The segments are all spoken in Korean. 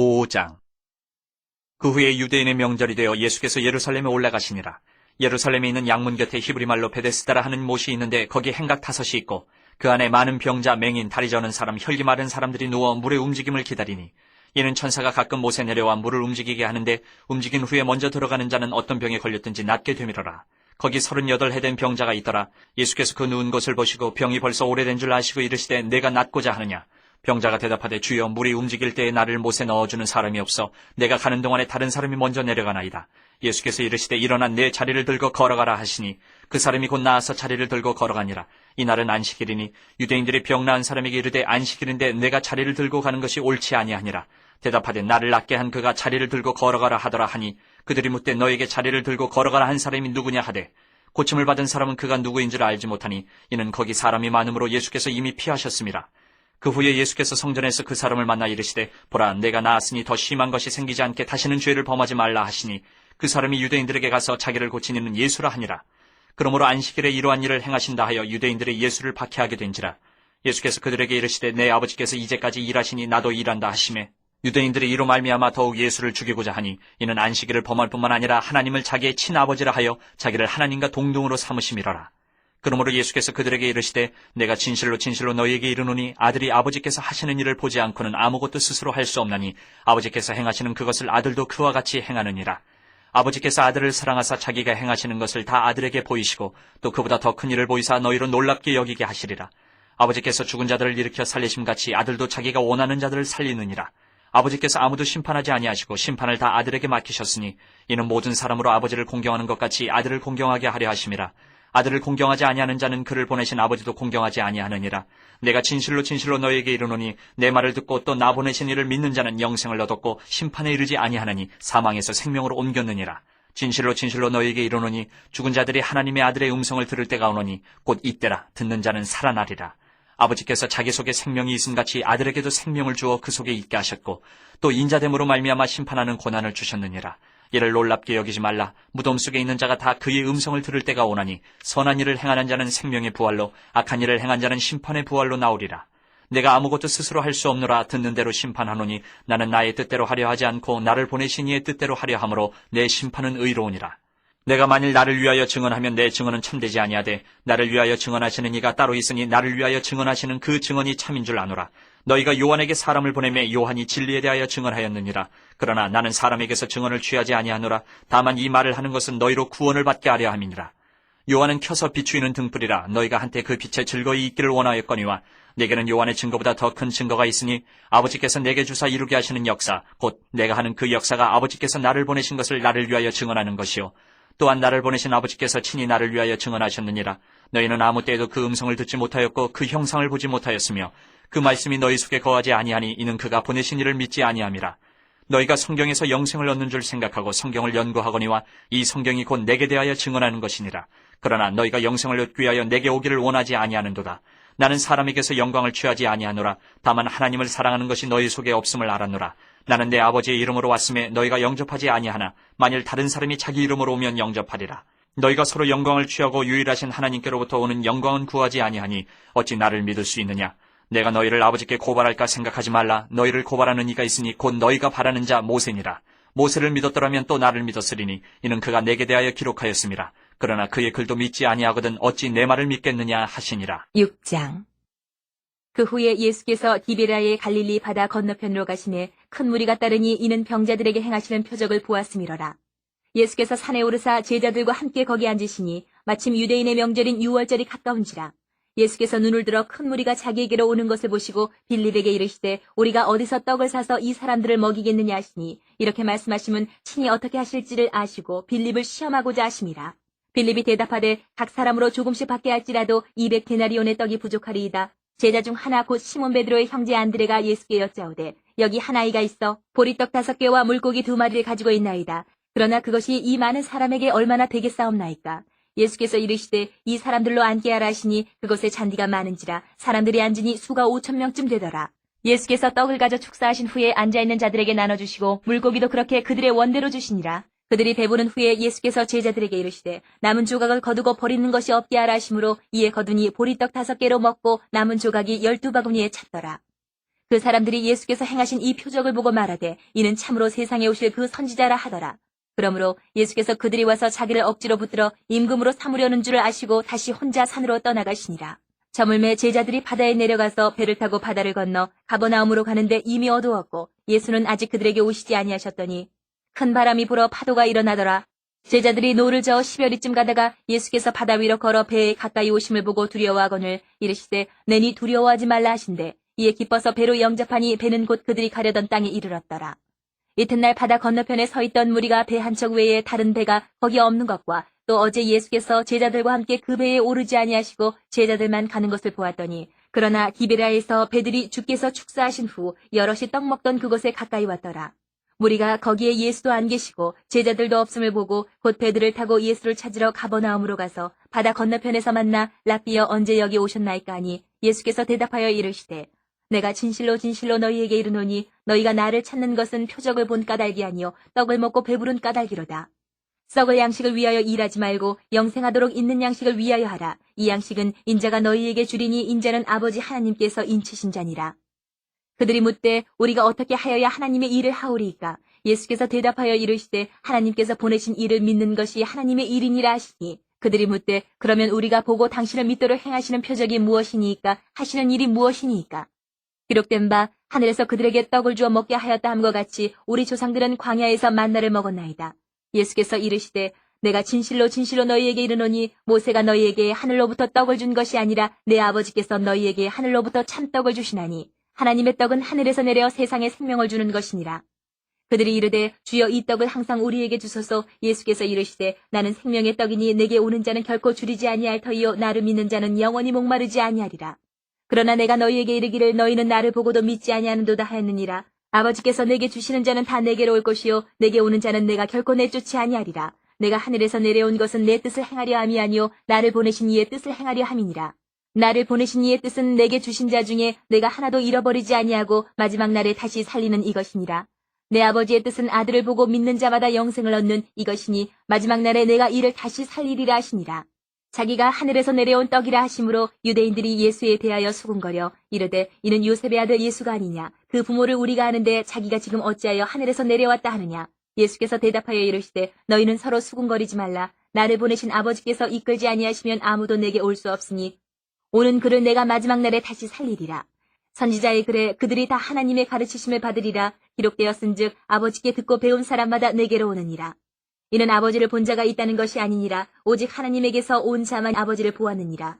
5장. 그 후에 유대인의 명절이 되어 예수께서 예루살렘에 올라가시니라. 예루살렘에 있는 양문 곁에 히브리말로 베데스다라 하는 못이 있는데 거기 행각 5이 있고 그 안에 많은 병자, 맹인, 다리 저는 사람, 혈기 마른 사람들이 누워 물의 움직임을 기다리니 이는 천사가 가끔 못에 내려와 물을 움직이게 하는데 움직인 후에 먼저 들어가는 자는 어떤 병에 걸렸든지 낫게 되밀어라. 거기 38해 된 병자가 있더라. 예수께서 그 누운 것을 보시고 병이 벌써 오래된 줄 아시고 이르시되 내가 낫고자 하느냐. 병자가 대답하되 주여 물이 움직일 때에 나를 못에 넣어주는 사람이 없어 내가 가는 동안에 다른 사람이 먼저 내려가나이다. 예수께서 이르시되 일어나 내 자리를 들고 걸어가라 하시니 그 사람이 곧 나아서 자리를 들고 걸어가니라. 이날은 안식일이니 유대인들이 병 나은 사람에게 이르되 안식일인데 내가 자리를 들고 가는 것이 옳지 아니하니라. 대답하되 나를 낫게 한 그가 자리를 들고 걸어가라 하더라 하니 그들이 묻되 너에게 자리를 들고 걸어가라 한 사람이 누구냐 하되 고침을 받은 사람은 그가 누구인 줄 알지 못하니 이는 거기 사람이 많음으로 예수께서 이미 피하셨습니다. 그 후에 예수께서 성전에서 그 사람을 만나 이르시되 보라 내가 나았으니 더 심한 것이 생기지 않게 다시는 죄를 범하지 말라 하시니 그 사람이 유대인들에게 가서 자기를 고친 이는 예수라 하니라. 그러므로 안식일에 이러한 일을 행하신다 하여 유대인들이 예수를 박해하게 된지라. 예수께서 그들에게 이르시되 내 아버지께서 이제까지 일하시니 나도 일한다 하시매 유대인들이 이로 말미암아 더욱 예수를 죽이고자 하니 이는 안식일을 범할 뿐만 아니라 하나님을 자기의 친아버지라 하여 자기를 하나님과 동등으로 삼으심이라라. 그러므로 예수께서 그들에게 이르시되 내가 진실로 진실로 너희에게 이르노니 아들이 아버지께서 하시는 일을 보지 않고는 아무것도 스스로 할 수 없나니 아버지께서 행하시는 그것을 아들도 그와 같이 행하느니라. 아버지께서 아들을 사랑하사 자기가 행하시는 것을 다 아들에게 보이시고 또 그보다 더 큰 일을 보이사 너희로 놀랍게 여기게 하시리라. 아버지께서 죽은 자들을 일으켜 살리심같이 아들도 자기가 원하는 자들을 살리느니라. 아버지께서 아무도 심판하지 아니하시고 심판을 다 아들에게 맡기셨으니 이는 모든 사람으로 아버지를 공경하는 것 같이 아들을 공경하게 하려 하심이라. 아들을 공경하지 아니하는 자는 그를 보내신 아버지도 공경하지 아니하느니라. 내가 진실로 진실로 너희에게 이르노니 내 말을 듣고 또 나 보내신 이를 믿는 자는 영생을 얻었고 심판에 이르지 아니하느니 사망에서 생명으로 옮겼느니라. 진실로 진실로 너희에게 이르노니 죽은 자들이 하나님의 아들의 음성을 들을 때가 오노니 곧 이때라. 듣는 자는 살아나리라. 아버지께서 자기 속에 생명이 있음같이 아들에게도 생명을 주어 그 속에 있게 하셨고 또 인자됨으로 말미암아 심판하는 고난을 주셨느니라. 이를 놀랍게 여기지 말라. 무덤 속에 있는 자가 다 그의 음성을 들을 때가 오나니 선한 일을 행하는 자는 생명의 부활로 악한 일을 행한 자는 심판의 부활로 나오리라. 내가 아무것도 스스로 할 수 없노라. 듣는 대로 심판하노니 나는 나의 뜻대로 하려 하지 않고 나를 보내신 이의 뜻대로 하려 함으로 내 심판은 의로우니라. 내가 만일 나를 위하여 증언하면 내 증언은 참되지 아니하되 나를 위하여 증언하시는 이가 따로 있으니 나를 위하여 증언하시는 그 증언이 참인 줄 아노라. 너희가 요한에게 사람을 보내매 요한이 진리에 대하여 증언하였느니라. 그러나 나는 사람에게서 증언을 취하지 아니하노라. 다만 이 말을 하는 것은 너희로 구원을 받게 하려 함이니라. 요한은 켜서 비추이는 등불이라. 너희가 한때 그 빛에 즐거이 있기를 원하였거니와 내게는 요한의 증거보다 더 큰 증거가 있으니 아버지께서 내게 주사 이루게 하시는 역사 곧 내가 하는 그 역사가 아버지께서 나를 보내신 것을 나를 위하여 증언하는 것이요 또한 나를 보내신 아버지께서 친히 나를 위하여 증언하셨느니라. 너희는 아무 때에도 그 음성을 듣지 못하였고 그 형상을 보지 못하였으며 그 말씀이 너희 속에 거하지 아니하니 이는 그가 보내신 이를 믿지 아니함이라. 너희가 성경에서 영생을 얻는 줄 생각하고 성경을 연구하거니와 이 성경이 곧 내게 대하여 증언하는 것이니라. 그러나 너희가 영생을 얻기 위하여 내게 오기를 원하지 아니하는도다. 나는 사람에게서 영광을 취하지 아니하노라. 다만 하나님을 사랑하는 것이 너희 속에 없음을 알았노라. 나는 내 아버지의 이름으로 왔음에 너희가 영접하지 아니하나 만일 다른 사람이 자기 이름으로 오면 영접하리라. 너희가 서로 영광을 취하고 유일하신 하나님께로부터 오는 영광은 구하지 아니하니 어찌 나를 믿을 수 있느냐. 내가 너희를 아버지께 고발할까 생각하지 말라. 너희를 고발하는 이가 있으니 곧 너희가 바라는 자 모세니라. 모세를 믿었더라면 또 나를 믿었으리니 이는 그가 내게 대하여 기록하였음이라. 그러나 그의 글도 믿지 아니하거든 어찌 내 말을 믿겠느냐 하시니라. 6장. 그 후에 예수께서 디베라의 갈릴리 바다 건너편으로 가시매 큰 무리가 따르니 이는 병자들에게 행하시는 표적을 보았음이로라. 예수께서 산에 오르사 제자들과 함께 거기 앉으시니 마침 유대인의 명절인 유월절이 가까운지라. 예수께서 눈을 들어 큰 무리가 자기에게로 오는 것을 보시고 빌립에게 이르시되 우리가 어디서 떡을 사서 이 사람들을 먹이겠느냐 하시니 이렇게 말씀하시면 친히 어떻게 하실지를 아시고 빌립을 시험하고자 하심이라. 빌립이 대답하되 각 사람으로 조금씩 받게 할지라도 200데나리온의 떡이 부족하리이다. 제자 중 하나 곧 시몬 베드로의 형제 안드레가 예수께 여짜오되 여기 한 아이가 있어 보리떡 5개와 물고기 2마리를 가지고 있나이다. 그러나 그것이 이 많은 사람에게 얼마나 되겠사옵나이까. 예수께서 이르시되 이 사람들로 앉게 하라 하시니 그곳에 잔디가 많은지라 사람들이 앉으니 수가 5,000명쯤 되더라. 예수께서 떡을 가져 축사하신 후에 앉아있는 자들에게 나눠주시고 물고기도 그렇게 그들의 원대로 주시니라. 그들이 배부른 후에 예수께서 제자들에게 이르시되 남은 조각을 거두고 버리는 것이 없게 하라 하심으로 이에 거두니 보리떡 5개로 먹고 남은 조각이 12바구니에 찼더라. 그 사람들이 예수께서 행하신 이 표적을 보고 말하되 이는 참으로 세상에 오실 그 선지자라 하더라. 그러므로 예수께서 그들이 와서 자기를 억지로 붙들어 임금으로 삼으려는 줄을 아시고 다시 혼자 산으로 떠나가시니라. 저물매 제자들이 바다에 내려가서 배를 타고 바다를 건너 가버나움으로 가는데 이미 어두웠고 예수는 아직 그들에게 오시지 아니하셨더니 큰 바람이 불어 파도가 일어나더라. 제자들이 노를 저어 10여리쯤 가다가 예수께서 바다 위로 걸어 배에 가까이 오심을 보고 두려워하거늘 이르시되 내니 두려워하지 말라 하신대 이에 기뻐서 배로 영접하니 배는 곧 그들이 가려던 땅에 이르렀더라. 이튿날 바다 건너편에 서 있던 무리가 배 한 척 외에 다른 배가 거기 없는 것과 또 어제 예수께서 제자들과 함께 그 배에 오르지 아니하시고 제자들만 가는 것을 보았더니 그러나 디베라에서 배들이 주께서 축사하신 후 여럿이 떡 먹던 그곳에 가까이 왔더라. 무리가 거기에 예수도 안 계시고 제자들도 없음을 보고 곧 배들을 타고 예수를 찾으러 가버나움으로 가서 바다 건너편에서 만나 랍비여 언제 여기 오셨나이까 하니 예수께서 대답하여 이르시되 내가 진실로 진실로 너희에게 이르노니 너희가 나를 찾는 것은 표적을 본 까닭이 아니요 떡을 먹고 배부른 까닭이로다. 썩을 양식을 위하여 일하지 말고 영생하도록 있는 양식을 위하여 하라. 이 양식은 인자가 너희에게 주리니 인자는 아버지 하나님께서 인치신 자니라. 그들이 묻되 우리가 어떻게 하여야 하나님의 일을 하오리이까? 예수께서 대답하여 이르시되 하나님께서 보내신 일을 믿는 것이 하나님의 일이니라 하시니 그들이 묻되 그러면 우리가 보고 당신을 믿도록 행하시는 표적이 무엇이니이까? 하시는 일이 무엇이니이까? 기록된 바 하늘에서 그들에게 떡을 주어 먹게 하였다 함과 같이 우리 조상들은 광야에서 만나를 먹었나이다. 예수께서 이르시되 내가 진실로 진실로 너희에게 이르노니 모세가 너희에게 하늘로부터 떡을 준 것이 아니라 내 아버지께서 너희에게 하늘로부터 참떡을 주시나니 하나님의 떡은 하늘에서 내려 세상에 생명을 주는 것이니라. 그들이 이르되 주여 이 떡을 항상 우리에게 주소서. 예수께서 이르시되 나는 생명의 떡이니 내게 오는 자는 결코 줄이지 아니할 터이요 나를 믿는 자는 영원히 목마르지 아니하리라. 그러나 내가 너희에게 이르기를 너희는 나를 보고도 믿지 아니하는도다 하였느니라. 아버지께서 내게 주시는 자는 다 내게로 올 것이요 내게 오는 자는 내가 결코 내쫓지 아니하리라. 내가 하늘에서 내려온 것은 내 뜻을 행하려 함이 아니요 나를 보내신 이의 뜻을 행하려 함이니라. 나를 보내신 이의 뜻은 내게 주신 자 중에 내가 하나도 잃어버리지 아니하고 마지막 날에 다시 살리는 이것이니라. 내 아버지의 뜻은 아들을 보고 믿는 자마다 영생을 얻는 이것이니 마지막 날에 내가 이를 다시 살리리라 하시니라. 자기가 하늘에서 내려온 떡이라 하심으로 유대인들이 예수에 대하여 수군거려 이르되 이는 요셉의 아들 예수가 아니냐. 그 부모를 우리가 아는데 자기가 지금 어찌하여 하늘에서 내려왔다 하느냐. 예수께서 대답하여 이르시되 너희는 서로 수군거리지 말라. 나를 보내신 아버지께서 이끌지 아니하시면 아무도 내게 올 수 없으니 오는 그를 내가 마지막 날에 다시 살리리라. 선지자의 글에 그들이 다 하나님의 가르치심을 받으리라. 기록되었은즉 아버지께 듣고 배운 사람마다 내게로 오느니라. 이는 아버지를 본 자가 있다는 것이 아니니라. 오직 하나님에게서 온 자만 아버지를 보았느니라.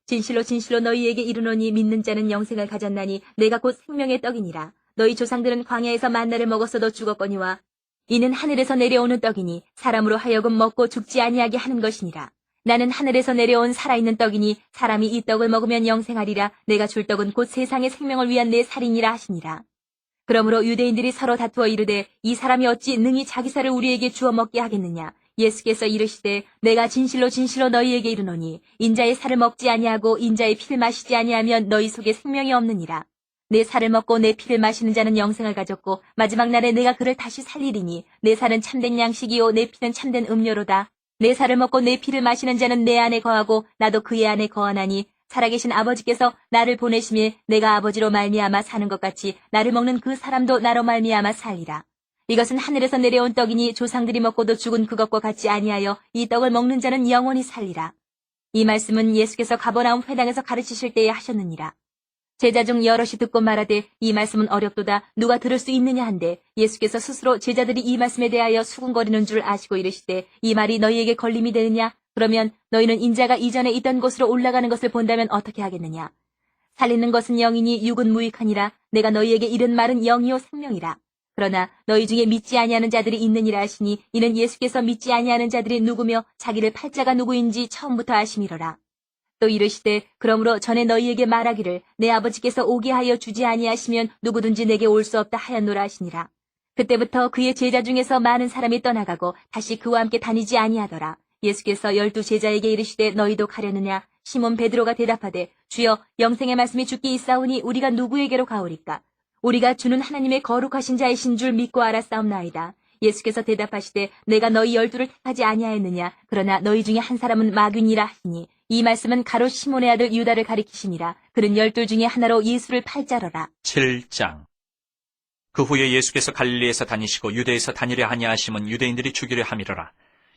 진실로 진실로 너희에게 이르노니 믿는 자는 영생을 가졌나니 내가 곧 생명의 떡이니라. 너희 조상들은 광야에서 만나를 먹었어도 죽었거니와 이는 하늘에서 내려오는 떡이니 사람으로 하여금 먹고 죽지 아니하게 하는 것이니라. 나는 하늘에서 내려온 살아있는 떡이니 사람이 이 떡을 먹으면 영생하리라. 내가 줄 떡은 곧 세상의 생명을 위한 내 살이니라 하시니라. 그러므로 유대인들이 서로 다투어 이르되 이 사람이 어찌 능히 자기 살을 우리에게 주어 먹게 하겠느냐. 예수께서 이르시되 내가 진실로 진실로 너희에게 이르노니 인자의 살을 먹지 아니하고 인자의 피를 마시지 아니하면 너희 속에 생명이 없느니라. 내 살을 먹고 내 피를 마시는 자는 영생을 가졌고 마지막 날에 내가 그를 다시 살리리니 내 살은 참된 양식이요 내 피는 참된 음료로다. 내 살을 먹고 내 피를 마시는 자는 내 안에 거하고 나도 그의 안에 거하나니 살아계신 아버지께서 나를 보내심에 내가 아버지로 말미암아 사는 것 같이 나를 먹는 그 사람도 나로 말미암아 살리라. 이것은 하늘에서 내려온 떡이니 조상들이 먹고도 죽은 그것과 같지 아니하여 이 떡을 먹는 자는 영원히 살리라. 이 말씀은 예수께서 가버나움 회당에서 가르치실 때에 하셨느니라. 제자 중 여럿이 듣고 말하되 이 말씀은 어렵도다 누가 들을 수 있느냐 한데 예수께서 스스로 제자들이 이 말씀에 대하여 수군거리는 줄 아시고 이르시되 이 말이 너희에게 걸림이 되느냐. 그러면 너희는 인자가 이전에 있던 곳으로 올라가는 것을 본다면 어떻게 하겠느냐. 살리는 것은 영이니 육은 무익하니라. 내가 너희에게 이른 말은 영이요 생명이라. 그러나 너희 중에 믿지 아니하는 자들이 있느니라 하시니 이는 예수께서 믿지 아니하는 자들이 누구며 자기를 팔 자가 누구인지 처음부터 아심이로라. 또 이르시되 그러므로 전에 너희에게 말하기를 내 아버지께서 오게 하여 주지 아니하시면 누구든지 내게 올 수 없다 하였노라 하시니라. 그때부터 그의 제자 중에서 많은 사람이 떠나가고 다시 그와 함께 다니지 아니하더라. 예수께서 12 제자에게 이르시되 너희도 가려느냐. 시몬 베드로가 대답하되 주여 영생의 말씀이 주께 있사오니 우리가 누구에게로 가오리까. 우리가 주는 하나님의 거룩하신 자이신 줄 믿고 알았사옵나이다. 예수께서 대답하시되 내가 너희 12를 택하지 아니하였느냐. 그러나 너희 중에 한 사람은 마귀니라 하시니 이 말씀은 가롯 시몬의 아들 유다를 가리키심이라. 그는 12 중에 하나로 예수를 팔자러라. 7장. 그 후에 예수께서 갈릴리에서 다니시고 유대에서 다니려 하냐 하심은 유대인들이 죽이려 함이로라.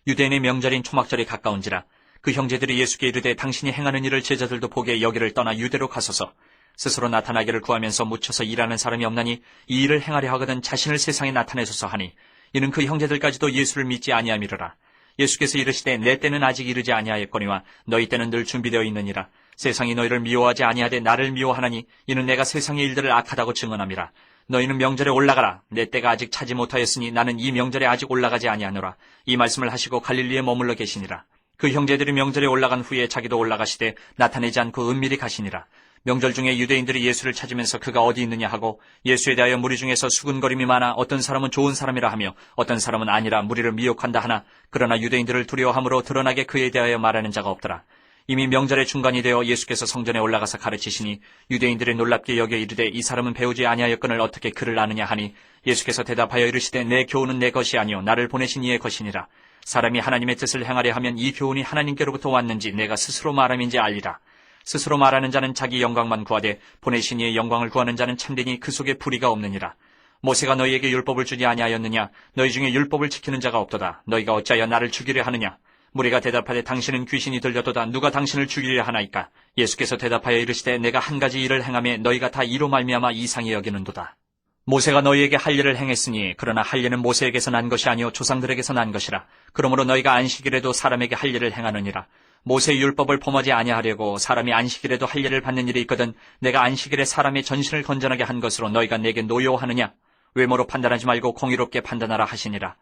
유대인의 명절인 초막절이 가까운지라 그 형제들이 예수께 이르되 당신이 행하는 일을 제자들도 보게 여기를 떠나 유대로 가소서. 스스로 나타나기를 구하면서 묻혀서 일하는 사람이 없나니 이 일을 행하려 하거든 자신을 세상에 나타내소서 하니 이는 그 형제들까지도 예수를 믿지 아니함이로라. 예수께서 이르시되 내 때는 아직 이르지 아니하였거니와 너희 때는 늘 준비되어 있느니라. 세상이 너희를 미워하지 아니하되 나를 미워하나니 이는 내가 세상의 일들을 악하다고 증언함이라. 너희는 명절에 올라가라. 내 때가 아직 차지 못하였으니 나는 이 명절에 아직 올라가지 아니하노라. 이 말씀을 하시고 갈릴리에 머물러 계시니라. 그 형제들이 명절에 올라간 후에 자기도 올라가시되 나타내지 않고 은밀히 가시니라. 명절 중에 유대인들이 예수를 찾으면서 그가 어디 있느냐 하고 예수에 대하여 무리 중에서 수군거림이 많아 어떤 사람은 좋은 사람이라 하며 어떤 사람은 아니라 무리를 미혹한다 하나 그러나 유대인들을 두려워함으로 드러나게 그에 대하여 말하는 자가 없더라. 이미 명절의 중간이 되어 예수께서 성전에 올라가서 가르치시니 유대인들이 놀랍게 여겨 이르되 이 사람은 배우지 아니하였거늘 어떻게 그를 아느냐 하니 예수께서 대답하여 이르시되 내 교훈은 내 것이 아니요 나를 보내신 이의 것이니라. 사람이 하나님의 뜻을 행하려 하면 이 교훈이 하나님께로부터 왔는지 내가 스스로 말함인지 알리라. 스스로 말하는 자는 자기 영광만 구하되 보내신 이의 영광을 구하는 자는 참되니 그 속에 불의가 없느니라. 모세가 너희에게 율법을 주지 아니하였느냐? 너희 중에 율법을 지키는 자가 없도다. 너희가 어찌하여 나를 죽이려 하느냐? 무리가 대답하되 당신은 귀신이 들렸도다. 누가 당신을 죽이려 하나이까? 예수께서 대답하여 이르시되 내가 한 가지 일을 행하며 너희가 다 이로 말미암아 이상히 여기는도다. 모세가 너희에게 할 일을 행했으니 그러나 할 일은 모세에게서 난 것이 아니요 조상들에게서 난 것이라. 그러므로 너희가 안식일에도 사람에게 할 일을 행하느니라. 모세의 율법을 범하지 아니하려고 사람이 안식일에도 할 일을 받는 일이 있거든 내가 안식일에 사람의 전신을 건전하게 한 것으로 너희가 내게 노여워하느냐? 외모로 판단하지 말고 공의롭게 판단하라 하시니라.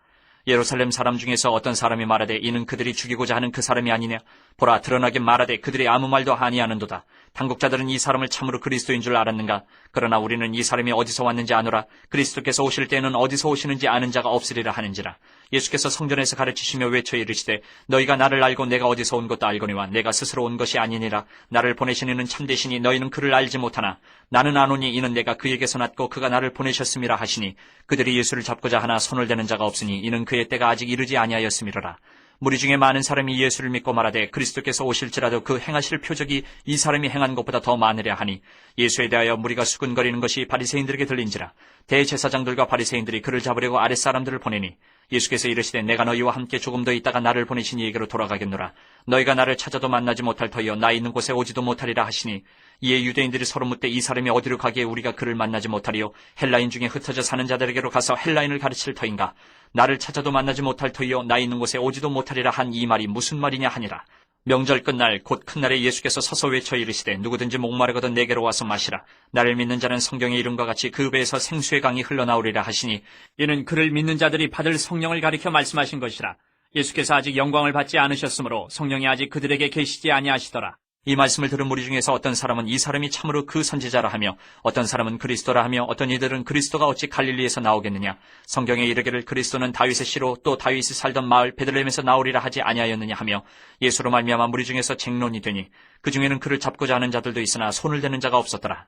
예루살렘 사람 중에서 어떤 사람이 말하되 이는 그들이 죽이고자 하는 그 사람이 아니냐? 보라 드러나게 말하되 그들이 아무 말도 아니하는도다. 당국자들은 이 사람을 참으로 그리스도인 줄 알았는가? 그러나 우리는 이 사람이 어디서 왔는지 아노라. 그리스도께서 오실 때에는 어디서 오시는지 아는 자가 없으리라 하는지라. 예수께서 성전에서 가르치시며 외쳐 이르시되 너희가 나를 알고 내가 어디서 온 것도 알거니와 내가 스스로 온 것이 아니니라. 나를 보내신 이는 참되시니 너희는 그를 알지 못하나 나는 아노니 이는 내가 그에게서 났고 그가 나를 보내셨음이라 하시니 그들이 예수를 잡고자 하나 손을 대는 자가 없으니 이는 그의 때가 아직 이르지 아니하였음이로라. 무리 중에 많은 사람이 예수를 믿고 말하되 그리스도께서 오실지라도 그 행하실 표적이 이 사람이 행한 것보다 더 많으랴 하니 예수에 대하여 무리가 수군거리는 것이 바리새인들에게 들린지라. 대제사장들과 바리새인들이 그를 잡으려고 아랫사람들을 보내니 예수께서 이르시되 내가 너희와 함께 조금 더 있다가 나를 보내신 이에게로 돌아가겠노라. 너희가 나를 찾아도 만나지 못할 터이요 나 있는 곳에 오지도 못하리라 하시니 이에 유대인들이 서로 묻되 이 사람이 어디로 가기에 우리가 그를 만나지 못하리요? 헬라인 중에 흩어져 사는 자들에게로 가서 헬라인을 가르칠 터인가? 나를 찾아도 만나지 못할 터이요 나 있는 곳에 오지도 못하리라 한 이 말이 무슨 말이냐 하니라. 명절 끝날 곧 큰 날에 예수께서 서서 외쳐 이르시되 누구든지 목마르거든 내게로 와서 마시라. 나를 믿는 자는 성경의 이름과 같이 그 배에서 생수의 강이 흘러나오리라 하시니 이는 그를 믿는 자들이 받을 성령을 가리켜 말씀하신 것이라. 예수께서 아직 영광을 받지 않으셨으므로 성령이 아직 그들에게 계시지 아니하시더라. 이 말씀을 들은 무리 중에서 어떤 사람은 이 사람이 참으로 그 선지자라 하며 어떤 사람은 그리스도라 하며 어떤 이들은 그리스도가 어찌 갈릴리에서 나오겠느냐? 성경에 이르기를 그리스도는 다윗의 씨로 또 다윗이 살던 마을 베들레헴에서 나오리라 하지 아니하였느냐 하며 예수로 말미암아 무리 중에서 쟁론이 되니 그 중에는 그를 잡고자 하는 자들도 있으나 손을 대는 자가 없었더라.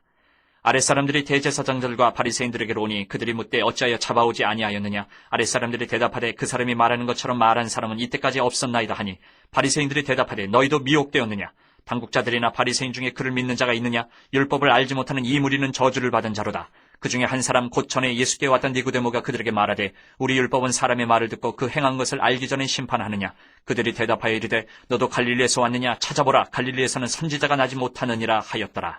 아랫사람들이 대제사장들과 바리새인들에게로 오니 그들이 묻되 어찌하여 잡아오지 아니하였느냐? 아랫사람들이 대답하되 그 사람이 말하는 것처럼 말한 사람은 이때까지 없었나이다 하니 바리새인들이 대답하되 너희도 미혹되었느냐? 당국자들이나 바리새인 중에 그를 믿는 자가 있느냐? 율법을 알지 못하는 이 무리는 저주를 받은 자로다. 그 중에 한 사람 곧 전에 예수께 왔던 니고데모가 그들에게 말하되 우리 율법은 사람의 말을 듣고 그 행한 것을 알기 전에 심판하느냐? 그들이 대답하여 이르되 너도 갈릴리에서 왔느냐? 찾아보라. 갈릴리에서는 선지자가 나지 못하느니라 하였더라.